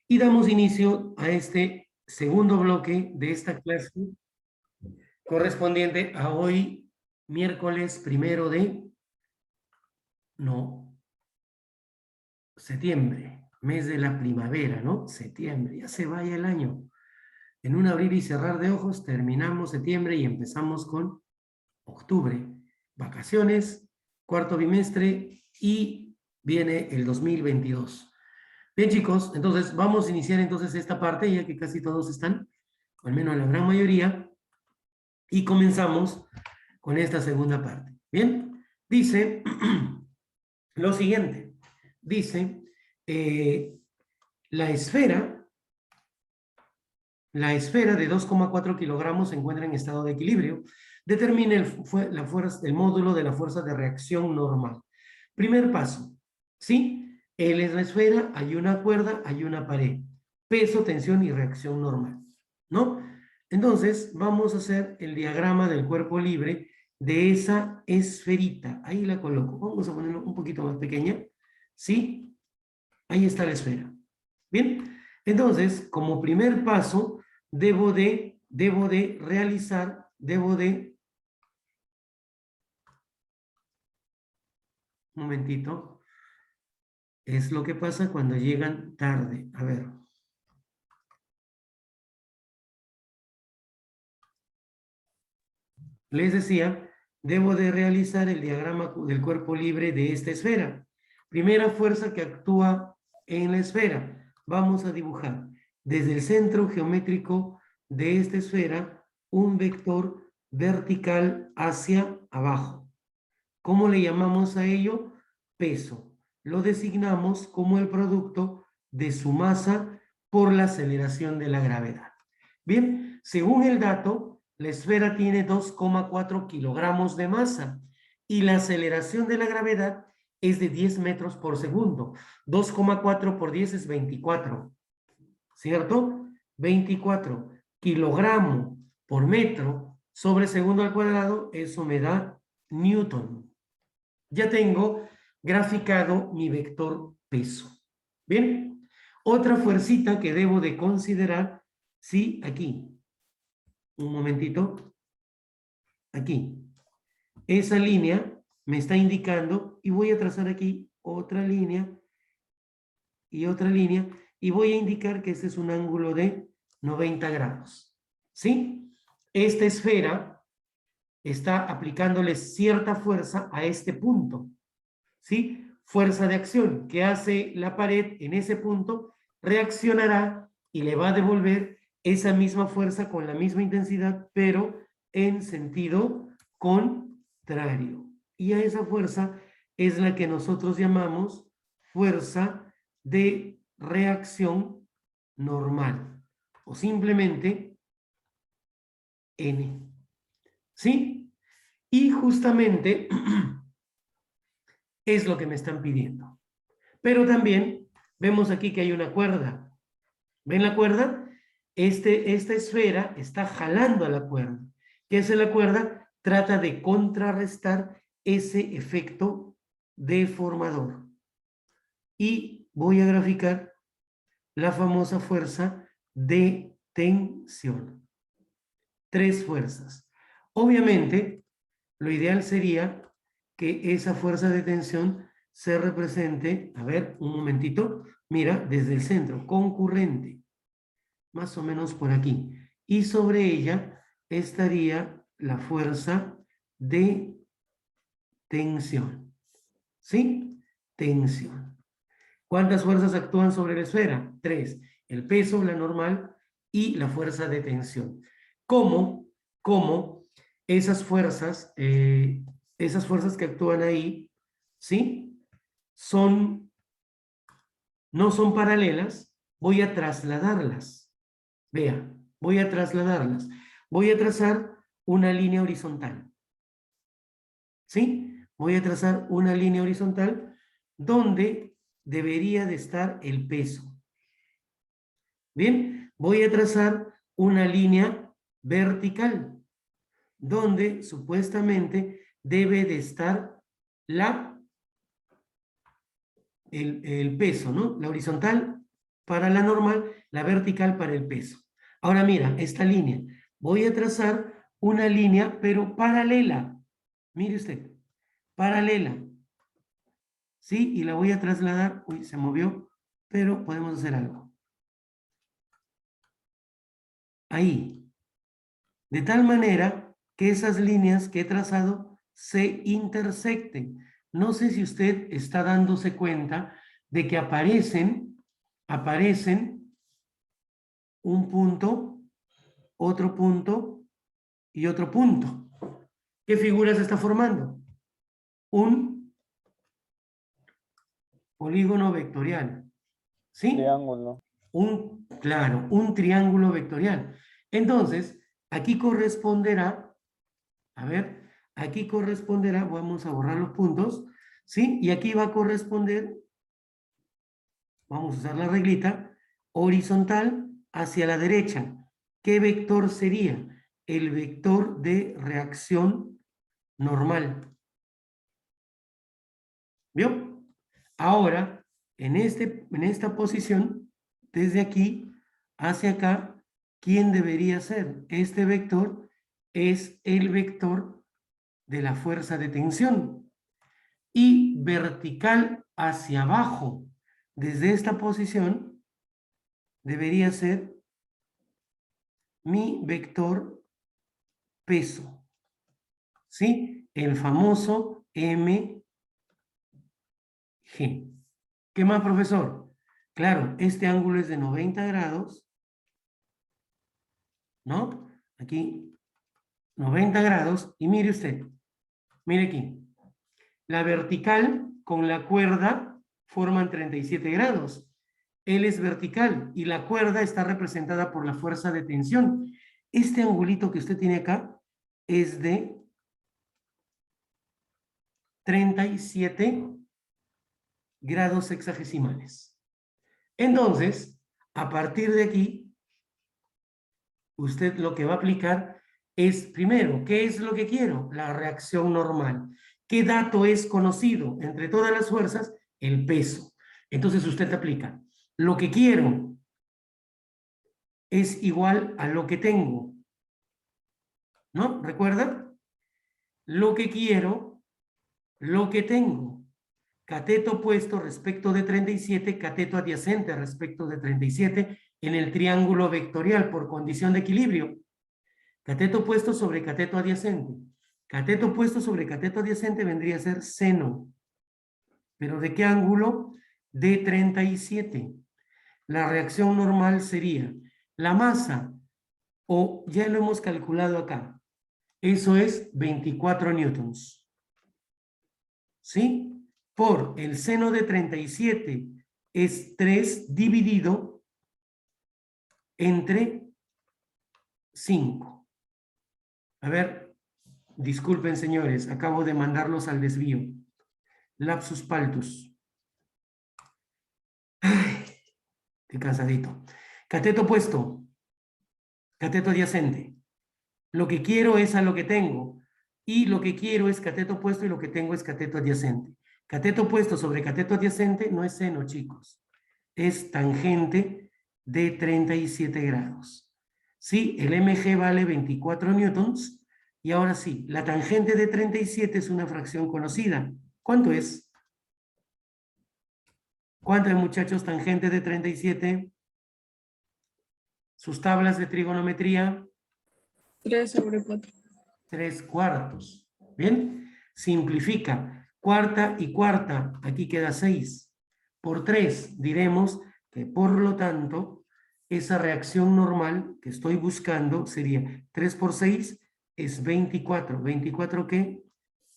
Y damos inicio a este segundo bloque de esta clase correspondiente a hoy, miércoles 1 de septiembre, mes de la primavera, ¿no? Septiembre, ya se vaya el año. En un abrir y cerrar de ojos terminamos septiembre y empezamos con octubre. Vacaciones, cuarto bimestre y viene el 2022. Bien, chicos, entonces vamos a iniciar entonces esta parte, ya que casi todos están, al menos la gran mayoría, y comenzamos con esta segunda parte. Bien, dice lo siguiente, dice la esfera de 2,4 kilogramos se encuentra en estado de equilibrio. Determine el módulo de la fuerza de reacción normal. Primer paso, ¿sí? En la esfera hay una cuerda, hay una pared. Peso, tensión y reacción normal, ¿no? Entonces, vamos a hacer el diagrama del cuerpo libre de esa esferita. Ahí la coloco. Vamos a ponerlo un poquito más pequeña, ¿sí? Ahí está la esfera. Bien, entonces, como primer paso, debo de un momentito, es lo que pasa cuando llegan tarde. A ver. Les decía, debo de realizar el diagrama del cuerpo libre de esta esfera. Primera fuerza que actúa en la esfera. Vamos a dibujar desde el centro geométrico de esta esfera un vector vertical hacia abajo. ¿Cómo le llamamos a ello? Peso. Lo designamos como el producto de su masa por la aceleración de la gravedad. Bien, según el dato, la esfera tiene 2,4 kilogramos de masa y la aceleración de la gravedad es de 10 metros por segundo. 2,4 por 10 es 24, ¿cierto? 24 kilogramos por metro sobre segundo al cuadrado, eso me da Newton. Ya tengo graficado mi vector peso. Bien, otra fuercita que debo de considerar, sí, aquí. Un momentito. Aquí. Esa línea me está indicando, y voy a trazar aquí otra línea y otra línea, y voy a indicar que este es un ángulo de 90 grados. ¿Sí? Esta esfera está aplicándole cierta fuerza a este punto. ¿Sí? Fuerza de acción que hace la pared en ese punto, reaccionará y le va a devolver esa misma fuerza con la misma intensidad, pero en sentido contrario. Y a esa fuerza es la que nosotros llamamos fuerza de reacción normal, o simplemente N. ¿Sí? Y justamente es lo que me están pidiendo. Pero también vemos aquí que hay una cuerda. ¿Ven la cuerda? Esta esfera está jalando a la cuerda. ¿Qué hace la cuerda? Trata de contrarrestar ese efecto deformador. Y voy a graficar la famosa fuerza de tensión. 3 fuerzas. Obviamente, lo ideal sería que esa fuerza de tensión se represente, a ver, un momentito, mira, desde el centro, concurrente, más o menos por aquí. Y sobre ella estaría la fuerza de tensión. ¿Sí? Tensión. ¿Cuántas fuerzas actúan sobre la esfera? 3. El peso, la normal y la fuerza de tensión. ¿Cómo esas fuerzas que actúan ahí, ¿sí? No son paralelas, voy a trasladarlas. Vea, voy a trasladarlas. Voy a trazar una línea horizontal. ¿Sí? Voy a trazar una línea horizontal donde debería de estar el peso. Bien, voy a trazar una línea vertical donde supuestamente debe de estar el peso, ¿no? La horizontal para la normal, la vertical para el peso. Ahora mira, esta línea. Voy a trazar una línea, pero paralela. Mire usted, paralela. ¿Sí? Y la voy a trasladar. Uy, se movió, pero podemos hacer algo. Ahí. De tal manera que esas líneas que he trazado se intersecten. No sé si usted está dándose cuenta de que aparecen un punto, otro punto y otro punto. ¿Qué figura se está formando? Un polígono vectorial. ¿Sí? Triángulo. Claro, un triángulo vectorial. Entonces, aquí corresponderá, a ver, aquí corresponderá, vamos a borrar los puntos, ¿sí? Y aquí va a corresponder, vamos a usar la reglita, horizontal hacia la derecha. ¿Qué vector sería? El vector de reacción normal. ¿Vio? Ahora, en esta posición, desde aquí hacia acá, ¿quién debería ser? Este vector es el vector de la fuerza de tensión. Y vertical hacia abajo, desde esta posición, debería ser mi vector peso. ¿Sí? El famoso MG. ¿Qué más, profesor? Claro, este ángulo es de 90 grados, ¿no? Aquí, 90 grados. Y mire usted, mire aquí. La vertical con la cuerda forman 37 grados. Él es vertical y la cuerda está representada por la fuerza de tensión. Este angulito que usted tiene acá es de 37 grados sexagesimales. Entonces, a partir de aquí, usted lo que va a aplicar es, primero, ¿qué es lo que quiero? La reacción normal. ¿Qué dato es conocido entre todas las fuerzas? El peso. Entonces usted aplica. Lo que quiero es igual a lo que tengo. ¿No? ¿Recuerda? Lo que quiero, lo que tengo. Cateto opuesto respecto de 37, cateto adyacente respecto de 37 en el triángulo vectorial por condición de equilibrio. Cateto opuesto sobre cateto adyacente. Cateto opuesto sobre cateto adyacente vendría a ser seno. ¿Pero de qué ángulo? De 37. La reacción normal sería la masa, o ya lo hemos calculado acá. Eso es 24 newtons. ¿Sí? Por el seno de 37 es 3 dividido entre 5. A ver, disculpen señores, acabo de mandarlos al desvío. Lapsus paltus. Ay, qué cansadito. Cateto opuesto. Cateto adyacente. Lo que quiero es a lo que tengo. Y lo que quiero es cateto opuesto y lo que tengo es cateto adyacente. Cateto opuesto sobre cateto adyacente no es seno, chicos. Es tangente de 37 grados. Sí, el MG vale 24 newtons. Y ahora sí, la tangente de 37 es una fracción conocida. ¿Cuánto es? ¿Cuánto es, muchachos, tangente de 37? Sus tablas de trigonometría. 3/4. 3/4. ¿Bien? Simplifica. Cuarta y cuarta. Aquí queda 6. Por 3 diremos que por lo tanto esa reacción normal que estoy buscando sería 3 por 6 es 24. ¿24 qué?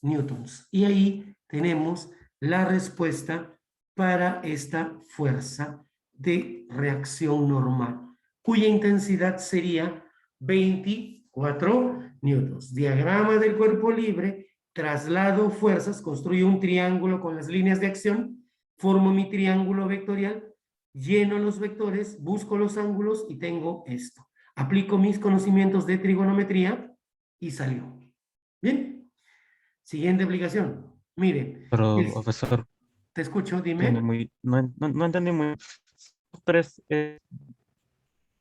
Newtons. Y ahí tenemos la respuesta para esta fuerza de reacción normal, cuya intensidad sería 24 newtons. Diagrama del cuerpo libre, traslado fuerzas, construyo un triángulo con las líneas de acción, formo mi triángulo vectorial, lleno los vectores, busco los ángulos y tengo esto. Aplico mis conocimientos de trigonometría y salió. ¿Bien? Siguiente aplicación. Mire, Pero, profesor, te escucho, dime. no entendí muy. 3 es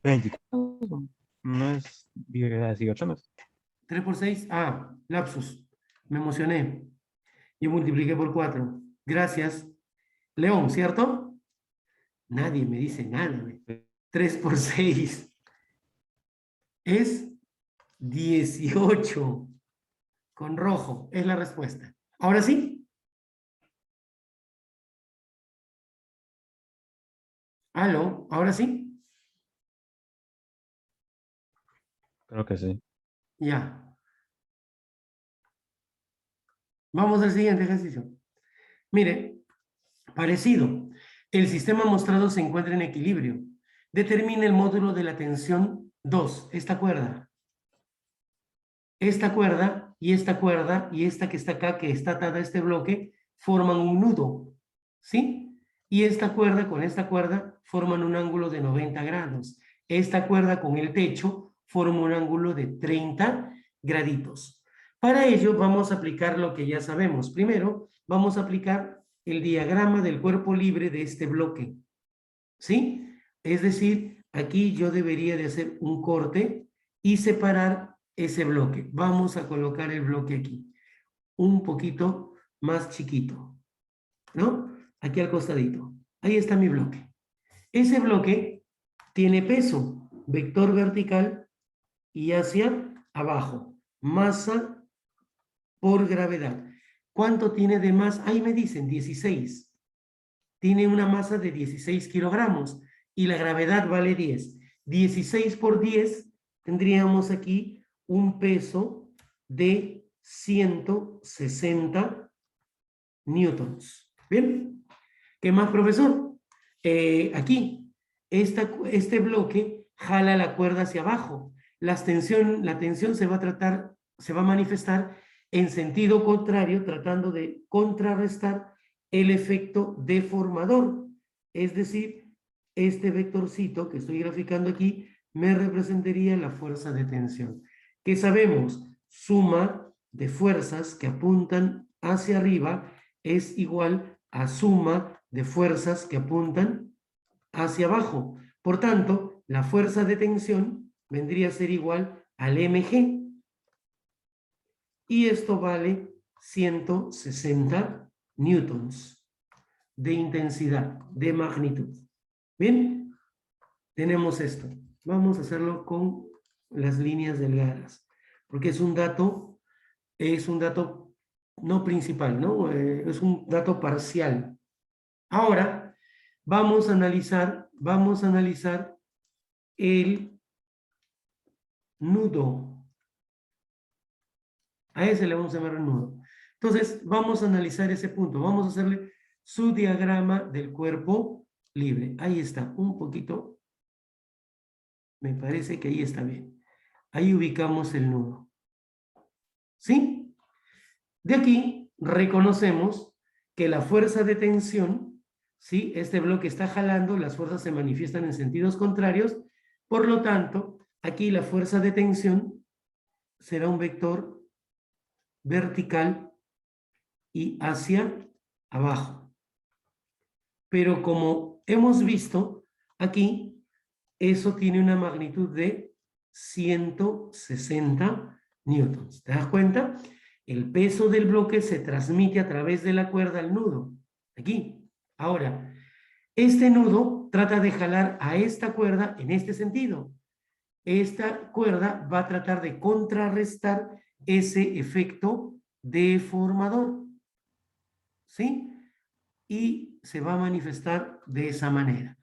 24. No es 18, no es. 3 por 6. Ah, lapsus. Me emocioné. Yo multipliqué por 4. Gracias. León, ¿cierto? Nadie me dice nada. 3 por 6 es 18. Con rojo es la respuesta. ¿Ahora sí? ¿Aló? ¿Ahora sí? Creo que sí. Ya. Vamos al siguiente ejercicio. Mire, parecido. El sistema mostrado se encuentra en equilibrio. Determina el módulo de la tensión 2. Esta cuerda y esta cuerda y esta que está acá, que está atada a este bloque, forman un nudo, ¿sí? Y esta cuerda con esta cuerda forman un ángulo de 90 grados. Esta cuerda con el techo forma un ángulo de 30 graditos. Para ello vamos a aplicar lo que ya sabemos. Primero, vamos a aplicar el diagrama del cuerpo libre de este bloque, ¿sí? Es decir, aquí yo debería de hacer un corte y separar ese bloque. Vamos a colocar el bloque aquí, un poquito más chiquito, ¿no? Aquí al costadito. Ahí está mi bloque. Ese bloque tiene peso, vector vertical y hacia abajo. Masa por gravedad. ¿Cuánto tiene de masa? Ahí me dicen 16. Tiene una masa de 16 kilogramos y la gravedad vale 10. 16 por 10 tendríamos aquí un peso de 160 newtons. ¿Bien? ¿Qué más, profesor? Aquí, este bloque jala la cuerda hacia abajo. La tensión se va a manifestar en sentido contrario, tratando de contrarrestar el efecto deformador. Es decir, este vectorcito que estoy graficando aquí me representaría la fuerza de tensión. ¿Qué sabemos? Suma de fuerzas que apuntan hacia arriba es igual a suma de fuerzas que apuntan hacia abajo. Por tanto, la fuerza de tensión vendría a ser igual al mg. Y esto vale 160 newtons de intensidad, de magnitud. Bien, tenemos esto. Vamos a hacerlo con las líneas delgadas, porque es un dato no principal, ¿no? Es un dato parcial. Ahora, vamos a analizar el nudo. A ese le vamos a llamar nudo. Entonces, vamos a analizar ese punto. Vamos a hacerle su diagrama del cuerpo libre. Ahí está, un poquito. Me parece que ahí está bien. Ahí ubicamos el nudo. ¿Sí? De aquí reconocemos que la fuerza de tensión, ¿sí? Este bloque está jalando, las fuerzas se manifiestan en sentidos contrarios, por lo tanto, aquí la fuerza de tensión será un vector vertical y hacia abajo. Pero como hemos visto aquí, eso tiene una magnitud de 160 newtons. ¿Te das cuenta? El peso del bloque se transmite a través de la cuerda al nudo. Aquí. Ahora, este nudo trata de jalar a esta cuerda en este sentido. Esta cuerda va a tratar de contrarrestar ese efecto deformador. ¿Sí? Y se va a manifestar de esa manera.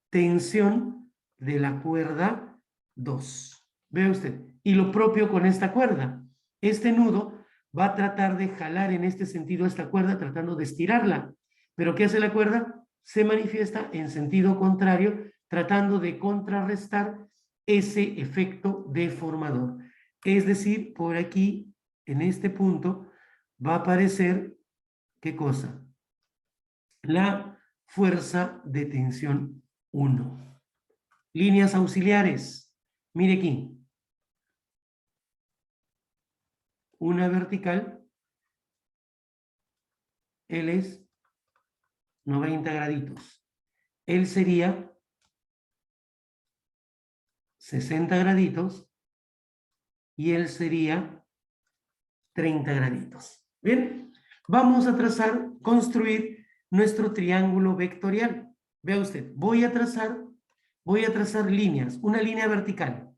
Tensión de la cuerda 2. Ve usted. Y lo propio con esta cuerda. Este nudo va a tratar de jalar en este sentido esta cuerda tratando de estirarla. ¿Pero qué hace la cuerda? Se manifiesta en sentido contrario tratando de contrarrestar ese efecto deformador. Es decir, por aquí, en este punto, va a aparecer, ¿qué cosa? La fuerza de tensión 1. Líneas auxiliares. Mire aquí. Una vertical. Él es 90 graditos. Él sería 60 graditos y él sería 30 graditos. Bien, vamos a trazar, construir nuestro triángulo vectorial. Vea usted, voy a trazar líneas, una línea vertical.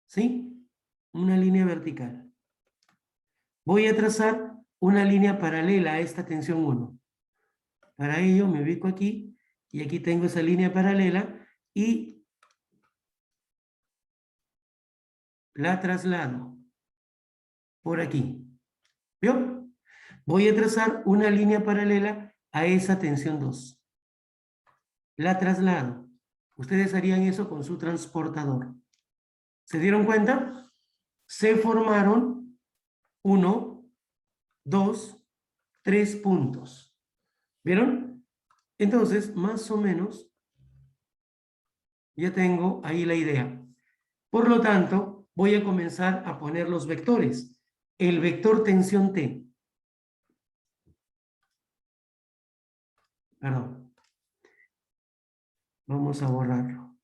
¿Sí? Una línea vertical. Voy a trazar una línea paralela a esta tensión 1. Para ello me ubico aquí y aquí tengo esa línea paralela y la traslado por aquí. ¿Vio? Voy a trazar una línea paralela a esa tensión 2. La traslado. Ustedes harían eso con su transportador. ¿Se dieron cuenta? Se formaron 1, 2, 3 puntos. ¿Vieron? Entonces, más o menos, ya tengo ahí la idea. Por lo tanto, voy a comenzar a poner los vectores. El vector tensión T. Perdón. Vamos a borrarlo.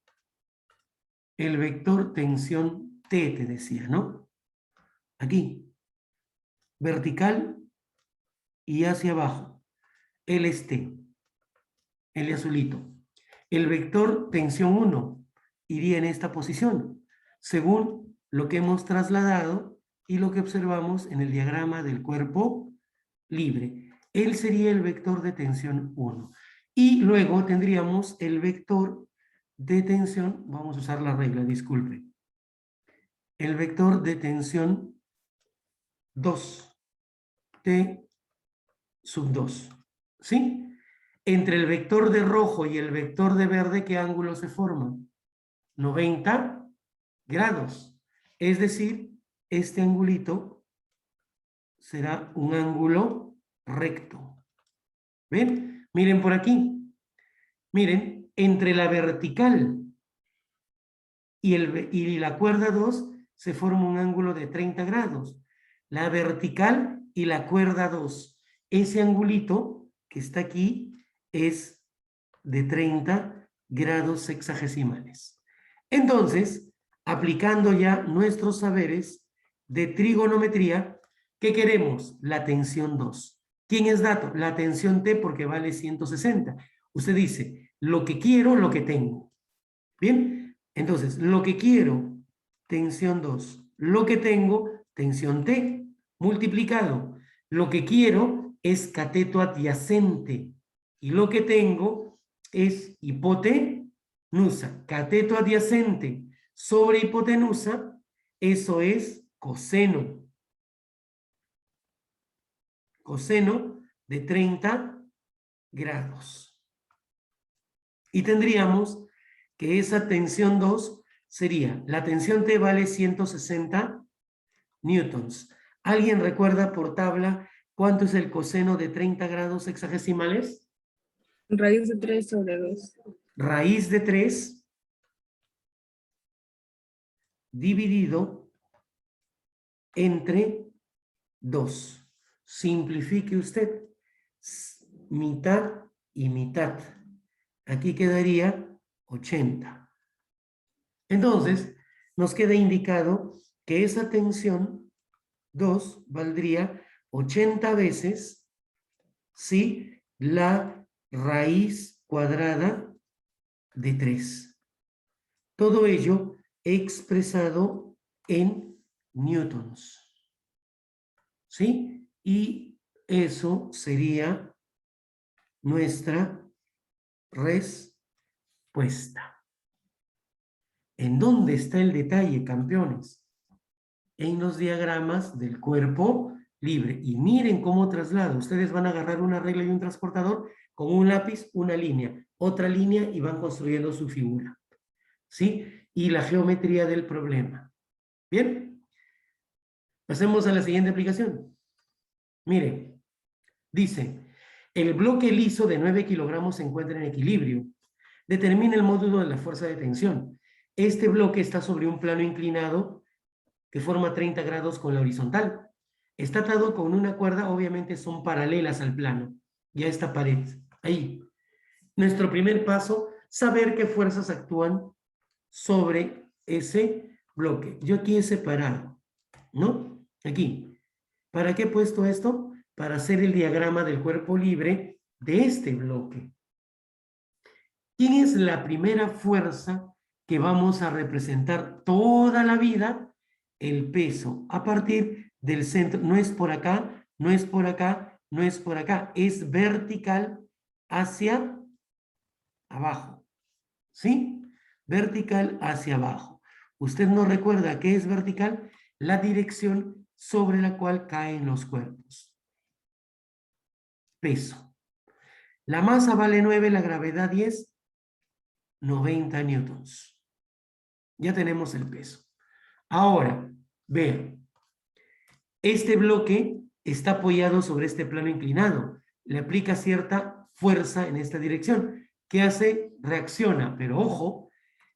El vector tensión T, te decía, ¿no? Aquí. Vertical y hacia abajo. Él es T. El azulito. El vector tensión 1 iría en esta posición, según lo que hemos trasladado y lo que observamos en el diagrama del cuerpo libre. Él sería el vector de tensión 1. Y luego tendríamos el vector de tensión, vamos a usar la regla, disculpe. El vector de tensión 2, T sub 2, ¿sí? Entre el vector de rojo y el vector de verde, ¿qué ángulo se forma? 90 grados. Es decir, este angulito será un ángulo recto. ¿Ven? Miren por aquí. Miren, entre la vertical y la cuerda 2 se forma un ángulo de 30 grados. La vertical y la cuerda 2. Ese angulito que está aquí es de 30 grados sexagesimales. Entonces, aplicando ya nuestros saberes de trigonometría, ¿qué queremos? La tensión 2. ¿Quién es dato? La tensión T porque vale 160. Usted dice, lo que quiero, lo que tengo. ¿Bien? Entonces, lo que quiero, tensión 2. Lo que tengo, tensión T, multiplicado. Lo que quiero es cateto adyacente. Y lo que tengo es hipotenusa. Cateto adyacente sobre hipotenusa, eso es coseno. Coseno de 30 grados. Y tendríamos que esa tensión 2 sería, la tensión T vale 160 newtons. ¿Alguien recuerda por tabla cuánto es el coseno de 30 grados sexagesimales? Raíz de 3 sobre 2. Raíz de 3 dividido entre 2. Simplifique usted. Mitad y mitad. Aquí quedaría 80. Entonces, nos queda indicado que esa tensión 2 valdría 80 veces, ¿sí?, la raíz cuadrada de 3. Todo ello expresado en newtons. ¿Sí? Y eso sería nuestra respuesta. ¿En dónde está el detalle, campeones? En los diagramas del cuerpo libre. Y miren cómo traslado. Ustedes van a agarrar una regla y un transportador con un lápiz, una línea, otra línea y van construyendo su figura. ¿Sí? Y la geometría del problema. ¿Bien? Pasemos a la siguiente aplicación. Miren, dice, el bloque liso de 9 kilogramos se encuentra en equilibrio. Determina el módulo de la fuerza de tensión. Este bloque está sobre un plano inclinado que forma 30 grados con la horizontal. Está atado con una cuerda, obviamente son paralelas al plano, y a esta pared, ahí. Nuestro primer paso, saber qué fuerzas actúan sobre ese bloque. Yo aquí he separado, ¿no? Aquí. ¿Para qué he puesto esto? Para hacer el diagrama del cuerpo libre de este bloque. ¿Quién es la primera fuerza que vamos a representar toda la vida? El peso, a partir del centro. No es por acá, no es por acá, no es por acá. Es vertical hacia abajo. ¿Sí? Vertical hacia abajo. ¿Usted no recuerda qué es vertical? La dirección sobre la cual caen los cuerpos. Peso. La masa vale 9, la gravedad 10, 90 newtons. Ya tenemos el peso. Ahora, vean. Este bloque está apoyado sobre este plano inclinado. Le aplica cierta fuerza en esta dirección. ¿Qué hace? Reacciona. Pero ojo,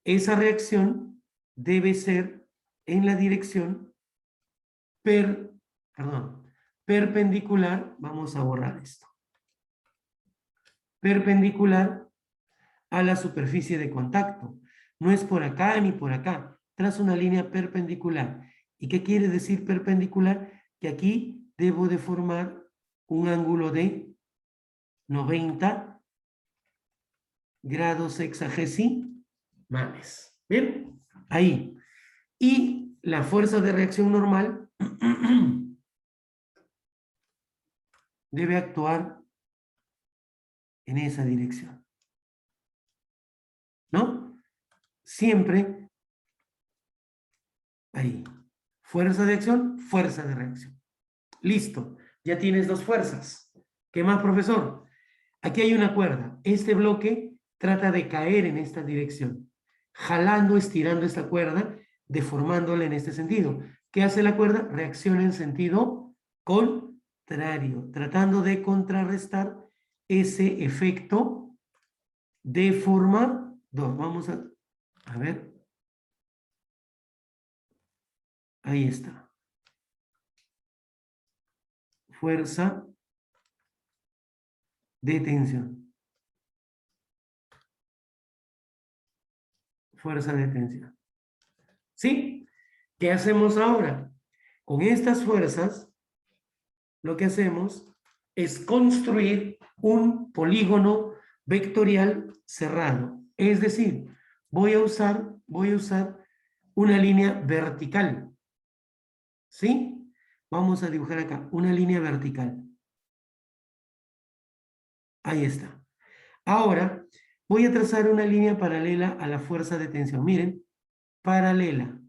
esa reacción debe ser en la dirección perpendicular. Vamos a borrar esto. Perpendicular a la superficie de contacto. No es por acá ni por acá. Trazo una línea perpendicular. ¿Y qué quiere decir perpendicular? Que aquí debo de formar un ángulo de 90 grados sexagesimales. ¿Bien? Ahí. Y la fuerza de reacción normal debe actuar en esa dirección. ¿No? Siempre ahí. Fuerza de acción, fuerza de reacción. Listo. Ya tienes dos fuerzas. ¿Qué más, profesor? Aquí hay una cuerda. Este bloque trata de caer en esta dirección. Jalando, estirando esta cuerda, deformándola en este sentido. ¿Qué hace la cuerda? Reacciona en sentido contrario, tratando de contrarrestar ese efecto deformador. Vamos a ver. Ahí está. Fuerza de tensión. Fuerza de tensión. ¿Sí? ¿Qué hacemos ahora? Con estas fuerzas, lo que hacemos es construir un polígono vectorial cerrado. Es decir, voy a usar una línea vertical. ¿Sí? Vamos a dibujar acá una línea vertical. Ahí está. Ahora, voy a trazar una línea paralela a la fuerza de tensión. Miren, paralela.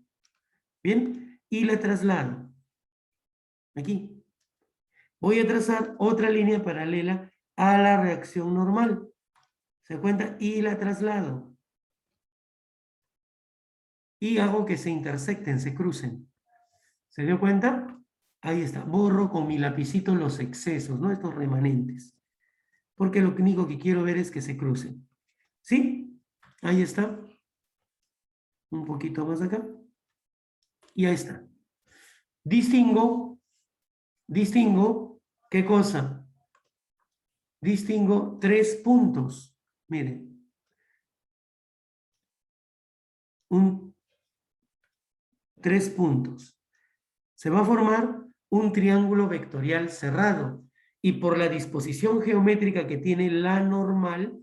¿Bien? Y la traslado. Aquí. Voy a trazar otra línea paralela a la reacción normal. ¿Se da cuenta? Y la traslado. Y hago que se intersecten, se crucen. ¿Se dio cuenta? Ahí está. Borro con mi lapicito los excesos, ¿no? Estos remanentes. Porque lo único que quiero ver es que se crucen. ¿Sí? Ahí está. Un poquito más acá. Y ahí está. Distingo, ¿qué cosa? Distingo 3 puntos. Miren. 3 puntos. Se va a formar un triángulo vectorial cerrado. Y por la disposición geométrica que tiene la normal,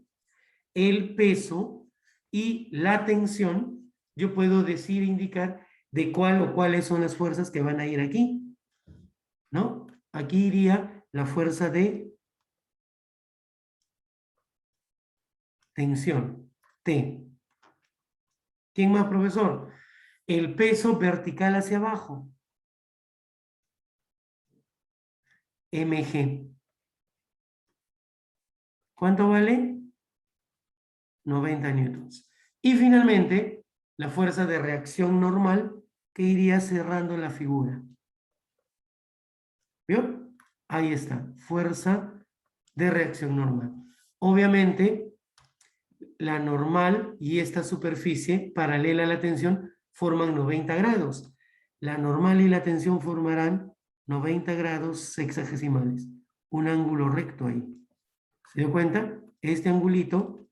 el peso y la tensión, yo puedo decir, indicar de cuál o cuáles son las fuerzas que van a ir aquí. ¿No? Aquí iría la fuerza de tensión, T. ¿Quién más, profesor? El peso vertical hacia abajo, mg. ¿Cuánto vale? 90 newtons. Y finalmente, la fuerza de reacción normal que iría cerrando la figura. ¿Vio? Ahí está, fuerza de reacción normal. Obviamente, la normal y esta superficie paralela a la tensión forman 90 grados. La normal y la tensión formarán 90 grados sexagesimales. Un ángulo recto ahí. ¿Se dio cuenta? Este angulito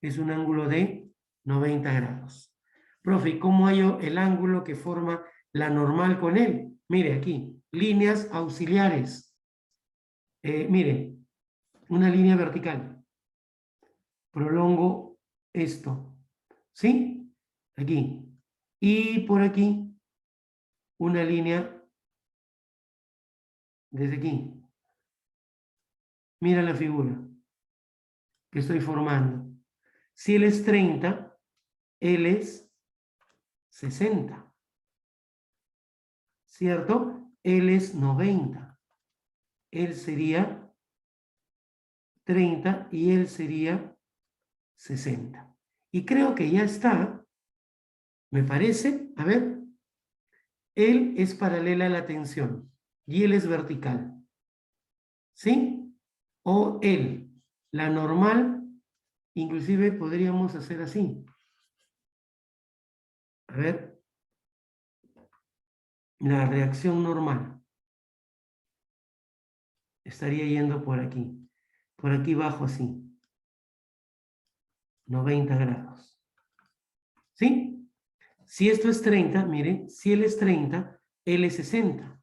es un ángulo de 90 grados. Profe, ¿cómo hallo el ángulo que forma la normal con él? Mire aquí, líneas auxiliares. Mire, una línea vertical. Prolongo esto. ¿Sí? Aquí. Y por aquí, una línea desde aquí. Mira la figura que estoy formando. Si él es 30, él es 60. ¿Cierto? Él es 90. Él sería 30 y él sería 60. Y creo que ya está. Me parece, a ver, él es paralela a la tensión y él es vertical. ¿Sí? O él, la normal, inclusive podríamos hacer así. A ver, la reacción normal estaría yendo por aquí. Por aquí bajo así. 90 grados. ¿Sí? Si esto es 30, mire, si él es 30, él es 60.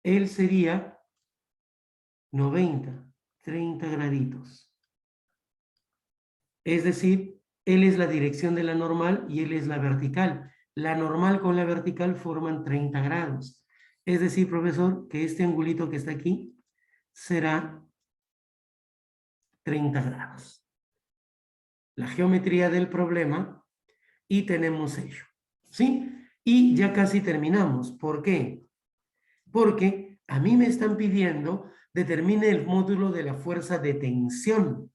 Él sería 90, 30 graditos. Es decir, él es la dirección de la normal y él es la vertical. La normal con la vertical forman 30 grados. Es decir, profesor, que este angulito que está aquí será 30 grados. La geometría del problema y tenemos ello. ¿Sí? Y ya casi terminamos. ¿Por qué? Porque a mí me están pidiendo determine el módulo de la fuerza de tensión.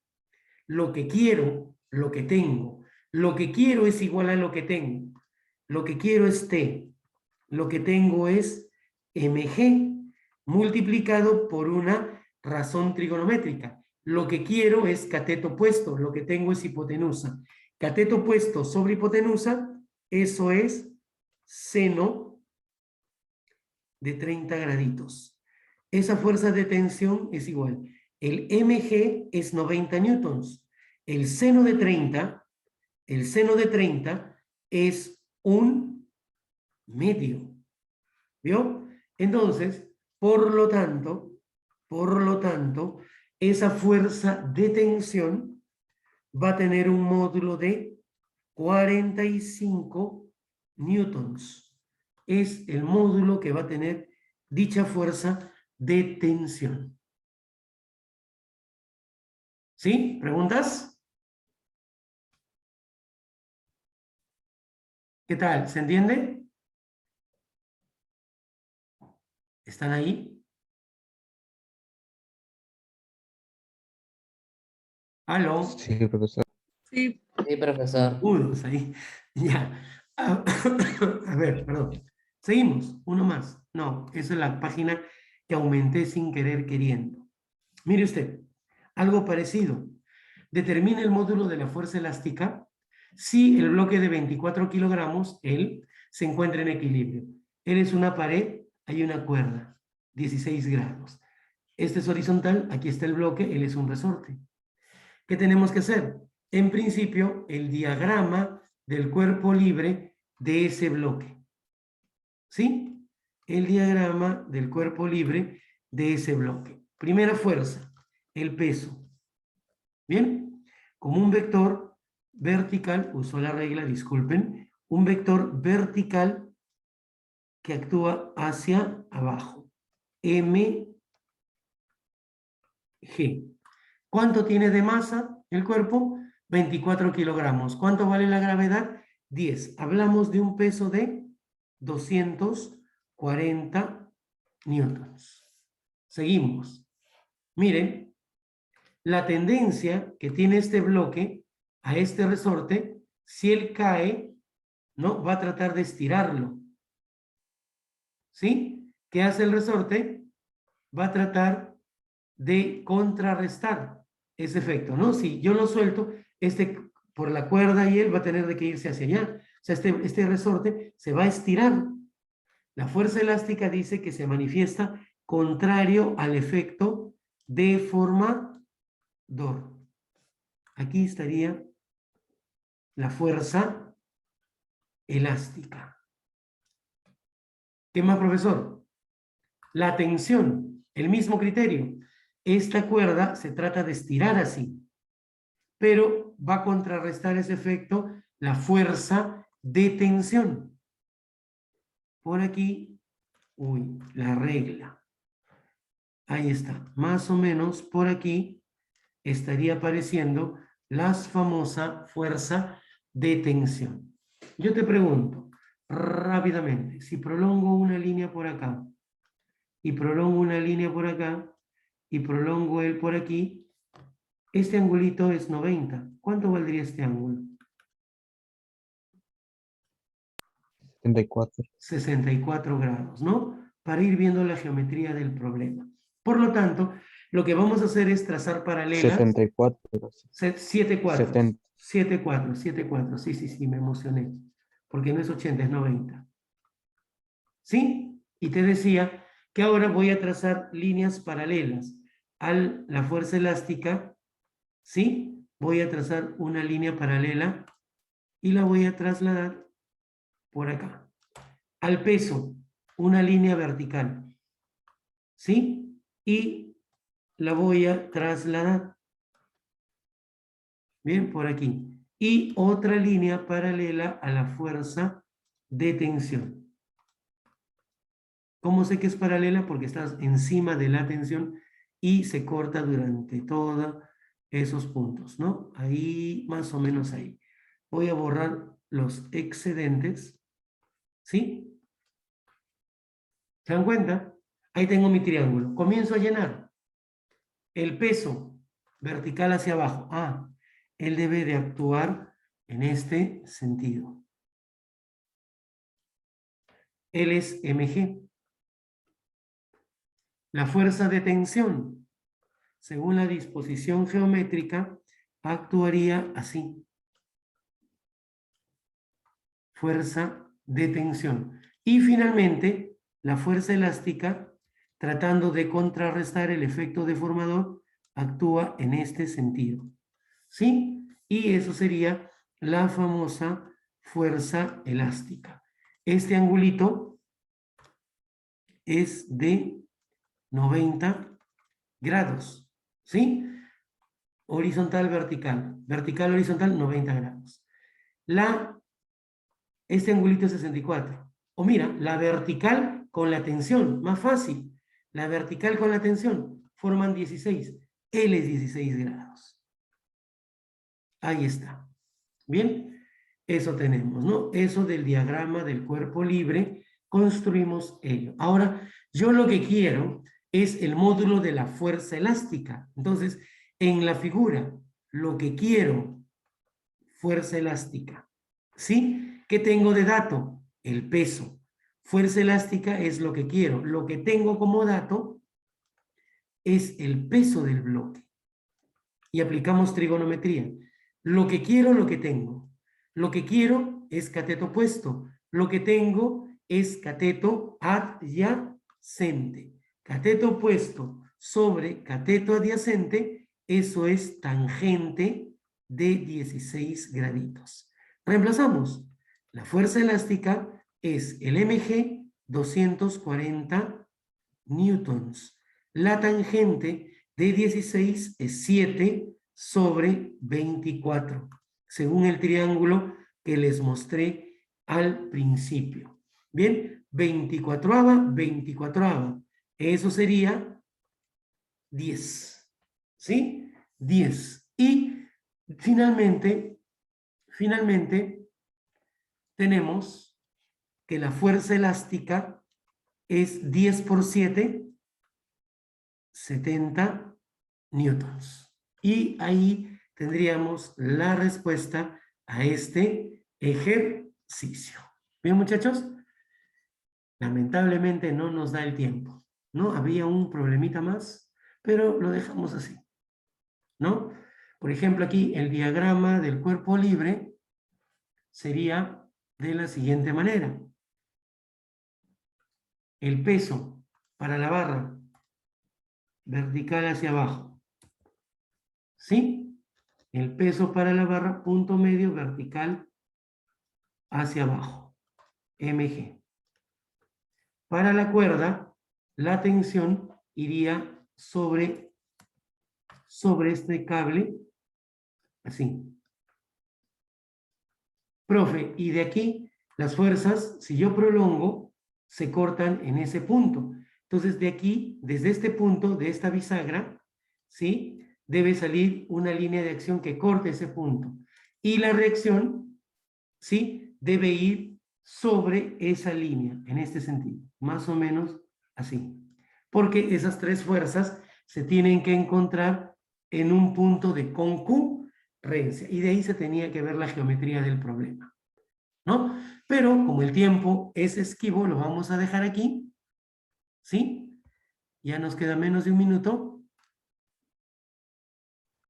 Lo que quiero, lo que tengo. Lo que quiero es igual a lo que tengo. Lo que quiero es T. Lo que tengo es mg multiplicado por una razón trigonométrica. Lo que quiero es cateto opuesto. Lo que tengo es hipotenusa. Cateto opuesto sobre hipotenusa, eso es seno de 30 graditos. Esa fuerza de tensión es igual. El mg es 90 newtons. El seno de 30 es un medio. ¿Vio? Entonces, por lo tanto, esa fuerza de tensión va a tener un módulo de 45 newtons. Es el módulo que va a tener dicha fuerza de tensión. ¿Sí? ¿Preguntas? ¿Qué tal? ¿Se entiende? ¿Están ahí? ¿Aló? Sí, profesor. Sí, Sí, profesor. Agudos ahí. Ya. A ver, perdón. Seguimos. Uno más. No, esa es la página que aumenté sin querer queriendo. Mire usted, algo parecido. Determine el módulo de la fuerza elástica si el bloque de 24 kilogramos, él, se encuentra en equilibrio. Él es una pared, hay una cuerda, 16 grados. Este es horizontal, aquí está el bloque, él es un resorte. ¿Qué tenemos que hacer? En principio, el diagrama del cuerpo libre de ese bloque. ¿Sí? El diagrama del cuerpo libre de ese bloque. Primera fuerza, el peso. ¿Bien? Como un vector vertical, uso la regla, disculpen, un vector vertical que actúa hacia abajo. mg. ¿Cuánto tiene de masa el cuerpo? 24 kilogramos. ¿Cuánto vale la gravedad? 10. Hablamos de un peso de 240 newtons. Seguimos. Miren, la tendencia que tiene este bloque a este resorte, si él cae, ¿no? Va a tratar de estirarlo. ¿Sí? ¿Qué hace el resorte? Va a tratar de contrarrestar ese efecto, ¿no? Si yo lo suelto, por la cuerda y él va a tener de que irse hacia allá. O sea, este resorte se va a estirar. La fuerza elástica dice que se manifiesta contrario al efecto deformador. Aquí estaría la fuerza elástica. ¿Qué más, profesor? La tensión, el mismo criterio. Esta cuerda se trata de estirar así, pero va a contrarrestar ese efecto la fuerza de tensión. Por aquí, uy, la regla. Ahí está, más o menos por aquí estaría apareciendo la famosa fuerza de tensión. Yo te pregunto rápidamente, si prolongo una línea por acá y prolongo una línea por acá y prolongo él por aquí, este angulito es 90. ¿Cuánto valdría este ángulo? 74. 64 grados, ¿no? Para ir viendo la geometría del problema. Por lo tanto, lo que vamos a hacer es trazar paralelas. 74. 7,4. 70. 7,4, 7,4. Sí, me emocioné. Porque no es 80, es 90. ¿Sí? Y te decía que ahora voy a trazar líneas paralelas a la fuerza elástica. ¿Sí? Voy a trazar una línea paralela y la voy a trasladar por acá. Al peso, una línea vertical. ¿Sí? Y la voy a trasladar. Bien, por aquí. Y otra línea paralela a la fuerza de tensión. ¿Cómo sé que es paralela? Porque estás encima de la tensión y se corta durante todos esos puntos, ¿no? Ahí, más o menos ahí. Voy a borrar los excedentes, ¿sí? ¿Se dan cuenta? Ahí tengo mi triángulo. Comienzo a llenar. El peso vertical hacia abajo. Ah, él debe de actuar en este sentido. Él es mg. La fuerza de tensión, según la disposición geométrica, actuaría así. Fuerza de tensión. Y finalmente, la fuerza elástica, tratando de contrarrestar el efecto deformador, actúa en este sentido. ¿Sí? Y eso sería la famosa fuerza elástica. Este angulito es de 90 grados. ¿Sí? Horizontal, vertical. Vertical, horizontal, 90 grados. Este angulito es 64. O mira, la vertical con la tensión, más fácil. La vertical con la tensión forman 16. L es 16 grados. Ahí está. Bien, eso tenemos, ¿no? Eso del diagrama del cuerpo libre, construimos ello. Ahora, yo lo que quiero es el módulo de la fuerza elástica. Entonces, en la figura, lo que quiero, fuerza elástica. ¿Sí? ¿Qué tengo de dato? El peso. Fuerza elástica es lo que quiero. Lo que tengo como dato es el peso del bloque. Y aplicamos trigonometría. Lo que quiero, lo que tengo. Lo que quiero es cateto opuesto. Lo que tengo es cateto adyacente. Cateto opuesto sobre cateto adyacente, eso es tangente de 16 graditos. Reemplazamos. La fuerza elástica es el mg 240 newtons. La tangente de 16 es 7 sobre 24, según el triángulo que les mostré al principio. Bien, 24ava, 24ava. Eso sería 10. ¿Sí? 10. Y finalmente tenemos que la fuerza elástica es 10 por 7, 70 newtons. Y ahí tendríamos la respuesta a este ejercicio. Bien, muchachos, lamentablemente no nos da el tiempo, ¿no? Había un problemita más, pero lo dejamos así, ¿no? Por ejemplo, aquí el diagrama del cuerpo libre sería de la siguiente manera. El peso para la barra vertical hacia abajo. ¿Sí? El peso para la barra, punto medio vertical hacia abajo, mg. Para la cuerda, la tensión iría sobre este cable, así. Profe, y de aquí las fuerzas, si yo prolongo, se cortan en ese punto. Entonces, de aquí, desde este punto, de esta bisagra, ¿sí? Debe salir una línea de acción que corte ese punto. Y la reacción, ¿sí? Debe ir sobre esa línea, en este sentido. Más o menos así. Porque esas tres fuerzas se tienen que encontrar en un punto de concurrencia. Y de ahí se tenía que ver la geometría del problema, ¿no? Pero como el tiempo es esquivo, lo vamos a dejar aquí, ¿sí? Ya nos queda menos de un minuto.